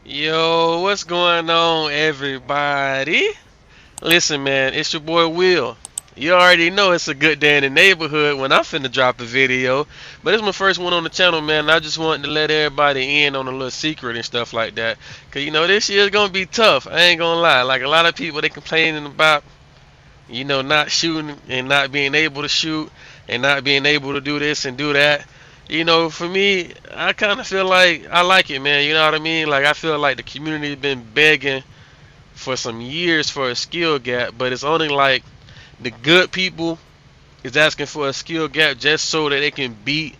Yo, what's going on, everybody? Listen, man, it's your boy Will. You already know it's a good day in the neighborhood when I'm finna drop a video. But it's my first one on the channel, man. And I just wanted to let everybody in on a little secret and stuff like that. Cause this year's gonna be tough. I ain't gonna lie. Like a lot of people, they complaining about, not shooting and not being able to shoot and not being able to do this and do that. For me, I kind of feel like I like it, man. You know what I mean? Like I feel like the community been begging for some years for a skill gap, but it's only like the good people is asking for a skill gap just so that they can beat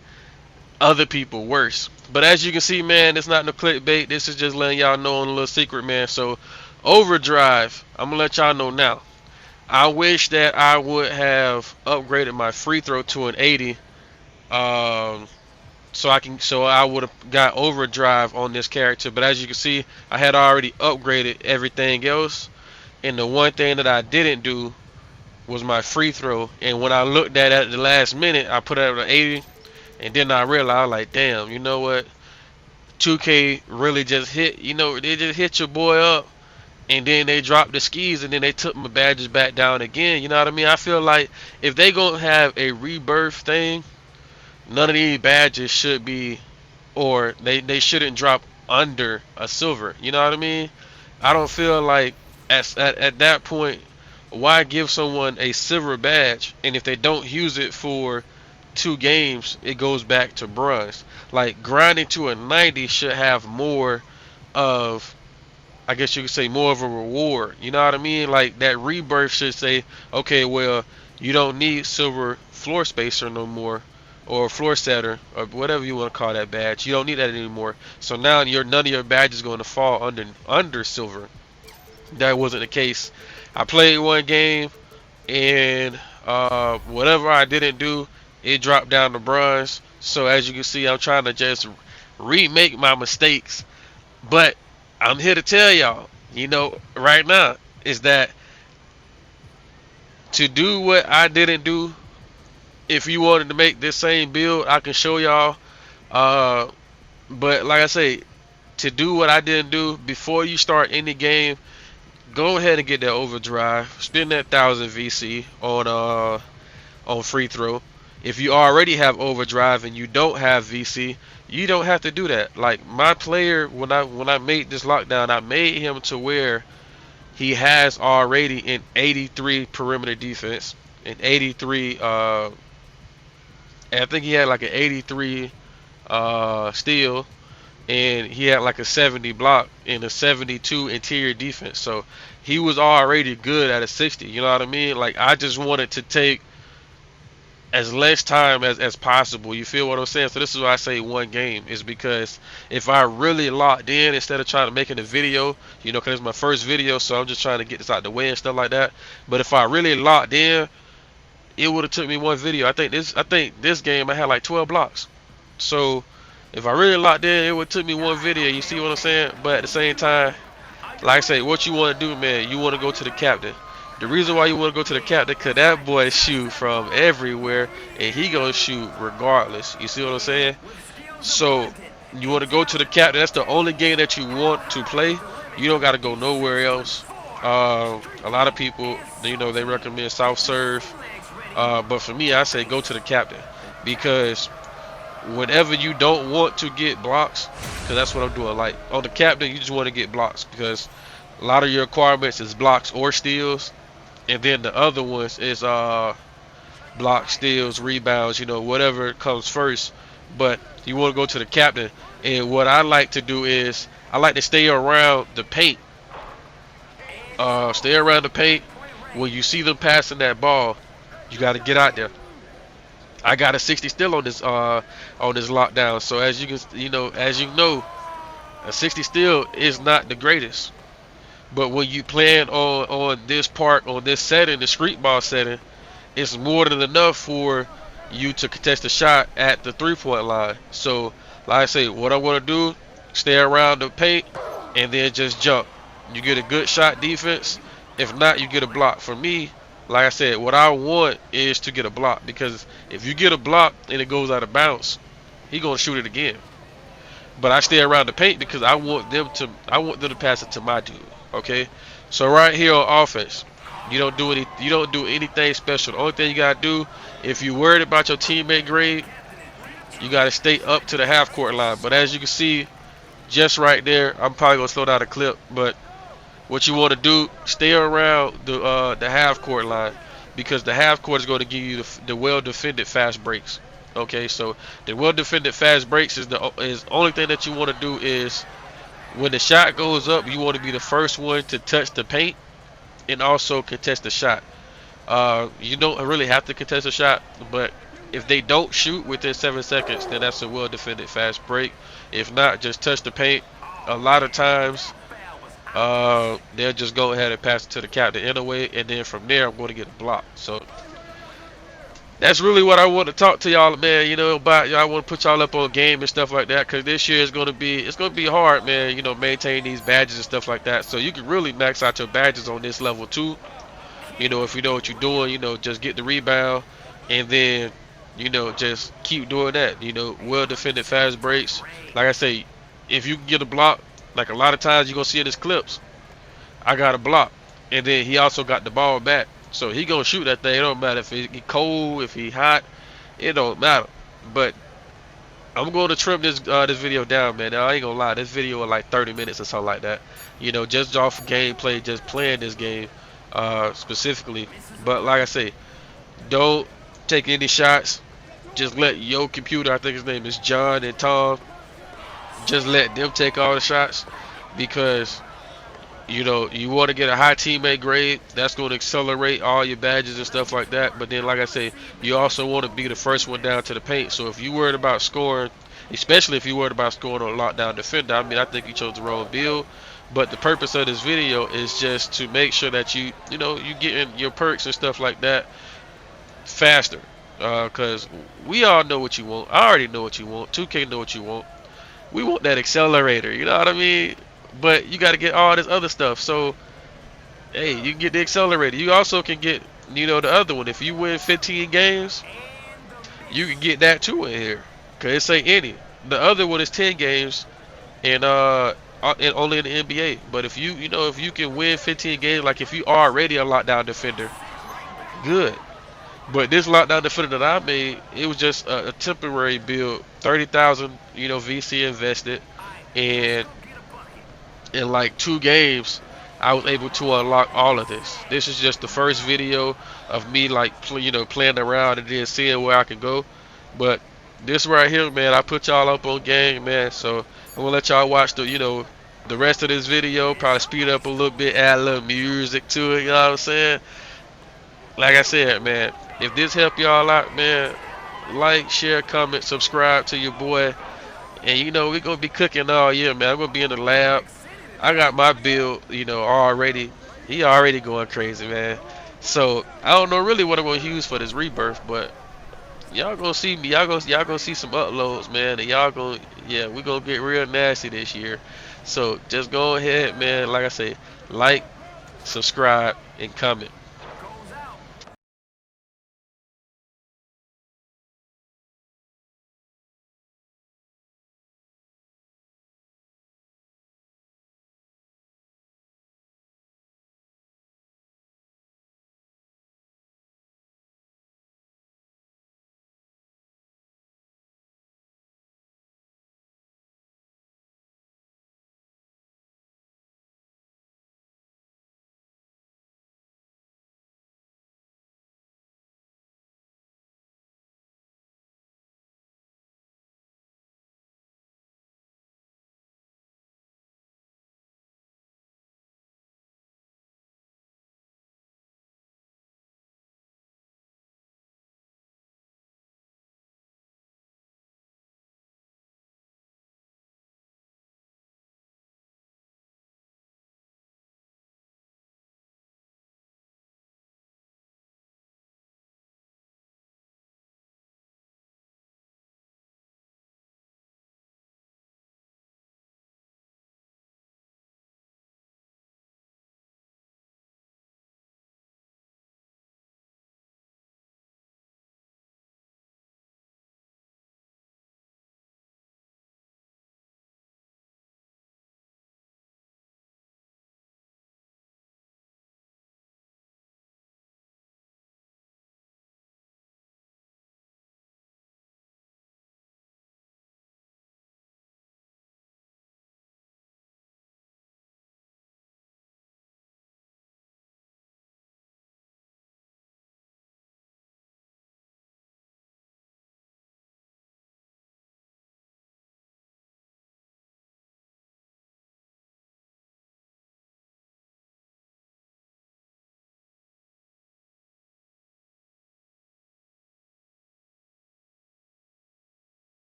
other people worse. But as you can see, man, it's not no clickbait. This is just letting y'all know on a little secret, man. So overdrive, I'm gonna let y'all know now. I wish that I would have upgraded my free throw to an 80. Um, so I would have got overdrive on this character, but as you can see, I had already upgraded everything else, and the one thing that I didn't do was my free throw. And when I looked at the last minute, I put it at an 80, and then I realized, like, damn, you know what? 2K really just hit, they just hit your boy up, and then they dropped the skis, and then they took my badges back down again. You know what I mean? I feel like if they gonna have a rebirth thing, none of these badges should be, or they shouldn't drop under a silver. You know what I mean? I don't feel like at that point, why give someone a silver badge, and if they don't use it for 2 games, it goes back to bronze. Like grinding to a 90 should have more of, I guess you could say, more of a reward. You know what I mean? Like that rebirth should say, okay, well, you don't need silver floor spacer no more, or floor setter, or whatever you want to call that badge. You don't need that anymore. So now none of your badges going to fall under silver. That wasn't the case. I played one game, and whatever I didn't do, it dropped down to bronze. So as you can see, I'm trying to just remake my mistakes. But I'm here to tell y'all, right now, is that to do what I didn't do, if you wanted to make this same build, I can show y'all. Uh, but like I say, to do what I didn't do, before you start any game, go ahead and get that overdrive. Spend that 1,000 VC on free throw. If you already have overdrive and you don't have VC, you don't have to do that. Like my player, when I made this lockdown, I made him to where he has already an 83 perimeter defense, an 83. I think he had like an 83 steal, and he had like a 70 block and a 72 interior defense. So he was already good at a 60. You know what I mean? Like I just wanted to take as less time as possible. You feel what I'm saying? So this is why I say 1 game, is because if I really locked in instead of trying to making a video, because it's my first video, so I'm just trying to get this out the way and stuff like that. But if I really locked in, it would have took me 1 video. I think this game I had like 12 blocks. So if I really locked in, it would took me 1 video. You see what I'm saying? But at the same time, like I say, what you want to do, man, you want to go to the captain. The reason why you want to go to the captain, because that boy shoot from everywhere, and he going to shoot regardless. You see what I'm saying? So you want to go to the captain. That's the only game that you want to play. You don't got to go nowhere else. A lot of people, they recommend South Serve. But for me, I say go to the captain, because whenever you don't want to get blocks, because that's what I'm doing. Like on the captain, you just want to get blocks, because a lot of your requirements is blocks or steals, and then the other ones is blocks, steals, rebounds, whatever comes first. But you want to go to the captain, and what I like to do is I like to stay around the paint. Stay around the paint. When you see them passing that ball, you got to get out there. I got a 60 still on this lockdown. So as you can, a 60 still is not the greatest. But when you plan on this part, on this setting, the street ball setting, it's more than enough for you to contest a shot at the 3-point line. So like I say, what I want to do, stay around the paint and then just jump. You get a good shot defense. If not, you get a block. For me, like I said, what I want is to get a block, because if you get a block and it goes out of bounds, he gonna shoot it again. but I stay around the paint because I want them to pass it to my dude. Okay, so right here on offense, you don't do anything special. The only thing you gotta do, if you're worried about your teammate grade, you gotta stay up to the half court line. But as you can see, just right there, I'm probably gonna slow down the clip, but what you want to do, stay around the half court line because the half court is going to give you the well defended fast breaks. Okay, so the well defended fast breaks is only thing that you want to do is when the shot goes up, you want to be the first one to touch the paint and also contest the shot. You don't really have to contest a shot, but if they don't shoot within 7 seconds, then that's a well defended fast break. If not, just touch the paint. A lot of times they'll just go ahead and pass it to the captain anyway, and then from there I'm going to get a block. So that's really what I want to talk to y'all, man. About y'all want to put y'all up on game and stuff like that, because this year is going to be hard, man. Maintain these badges and stuff like that. So you can really max out your badges on this level too. If you know what you're doing, just get the rebound, and then just keep doing that. Well defended fast breaks. Like I say, if you can get a block, like a lot of times you're gonna see in his clips. I got a block, and then he also got the ball back. So he gonna shoot that thing. It don't matter if he cold, if he hot, it don't matter. But I'm going to trim this video down, man. Now, I ain't gonna lie, this video was like 30 minutes or something like that. Just off gameplay, just playing this game specifically. But like I say, don't take any shots. Just let your computer, I think his name is John and Tom, just let them take all the shots because you want to get a high teammate grade. That's going to accelerate all your badges and stuff like that. But then, like I say, you also want to be the first one down to the paint. So if you worried about scoring, especially if you worried about scoring on a lockdown defender, I mean, I think you chose the wrong build. But the purpose of this video is just to make sure that you getting your perks and stuff like that faster. Because we all know what you want. I already know what you want. 2K know what you want. We want that accelerator. You know what I mean? But you got to get all this other stuff. So hey, you can get the accelerator. You also can get, the other one. If you win 15 games, you can get that too in here. Cause it say any. The other one is 10 games, and only in the NBA. But if if you can win 15 games, like if you are already a lockdown defender, good. But this lockdown defender that I made, it was just a temporary build. 30,000, VC invested, and in like 2 games I was able to unlock all of this. This is just the first video of me like playing around and then seeing where I can go. But this right here, man, I put y'all up on game, man. So I'm gonna let y'all watch the rest of this video. Probably speed up a little bit, add a little music to it. You know what I'm saying? Like I said, man, if this help y'all out, man, like, share, comment, subscribe to your boy. And we're gonna be cooking all year, man. I'm gonna be in the lab. I got my build, already. He already going crazy, man. So I don't know really what I'm gonna use for this rebirth, but y'all gonna see me. Y'all gonna see some uploads, man. And yeah, we gonna get real nasty this year. So just go ahead, man. Like I say, like, subscribe, and comment.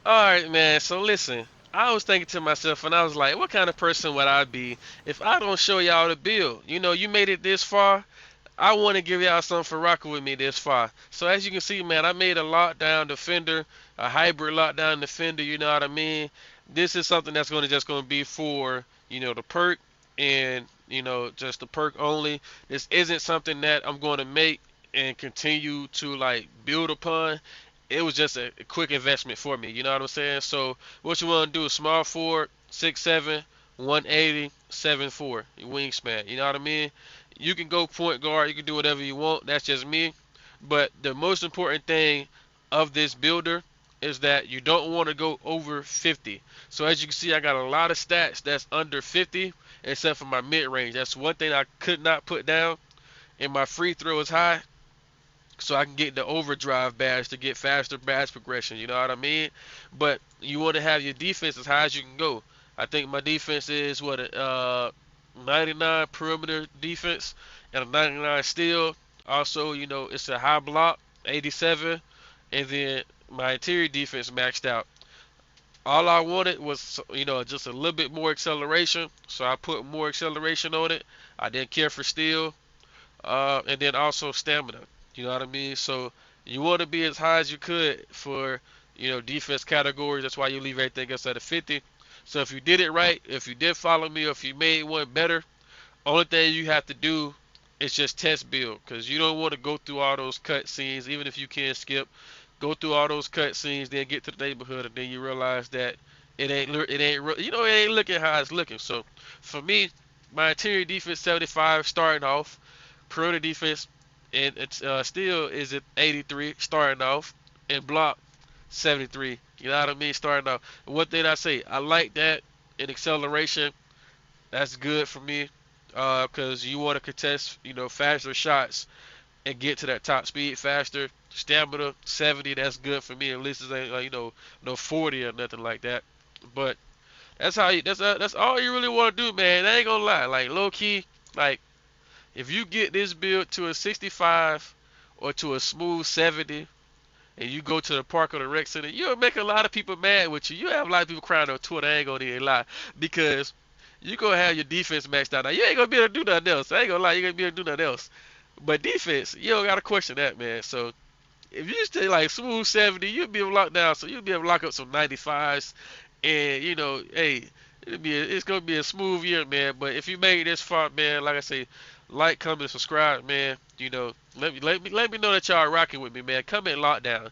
Alright, man. So listen, I was thinking to myself, and I was like, what kind of person would I be if I don't show y'all the build? You know, you made it this far. I want to give y'all something for rocking with me this far. So as you can see, man, I made a lockdown defender, a hybrid lockdown defender. You know what I mean? This is something that's going to be for the perk and just the perk only. This isn't something that I'm going to make and continue to like build upon. It was just a quick investment for me. You know what I'm saying? So what you want to do is small forward, 6'7", 180, 7'4", wingspan. You know what I mean? You can go point guard. You can do whatever you want. That's just me. But the most important thing of this builder is that you don't want to go over 50. So as you can see, I got a lot of stats that's under 50, except for my mid range. That's one thing I could not put down. And my free throw is high, so I can get the overdrive badge to get faster badge progression. You know what I mean? But you want to have your defense as high as you can go. I think my defense is 99 perimeter defense and a 99 steal. Also, it's a high block, 87, and then my interior defense maxed out. All I wanted was, just a little bit more acceleration, so I put more acceleration on it. I didn't care for steal, and then also stamina. You know what I mean? So you want to be as high as you could for defense categories. That's why you leave everything else at a 50. So if you did it right, if you did follow me, or if you made one better, only thing you have to do is just test build, because you don't want to go through all those cut scenes, even if you can skip. Go through all those cut scenes, then get to the neighborhood, and then you realize that it ain't looking how it's looking. So for me, my interior defense 75 starting off, perimeter defense, and it's still is at 83 starting off, and block 73. You know what I mean? Starting off. And one thing I say, I like that in acceleration. That's good for me, because you want to contest, faster shots and get to that top speed faster. Stamina 70, that's good for me. At least it ain't like, no 40 or nothing like that. But that's all you really want to do, man. I ain't gonna lie. Like low key, like if you get this build to a 65 or to a smooth 70, and you go to the park or the rec center, you'll make a lot of people mad with you. You have a lot of people crying on Twitter. I ain't gonna even lie, because you gonna have your defense maxed out. Now you ain't gonna be able to do nothing else. I ain't gonna lie, you ain't gonna be able to do nothing else. But defense, you don't gotta question that, man. So if you stay like smooth 70, you'll be able to lock down. So you'll be able to lock up some 95s, and hey, it's gonna be a smooth year, man. But if you make it this far, man, like I say, like, comment, subscribe, man. Let me know that y'all rocking with me, man. Comment lockdown.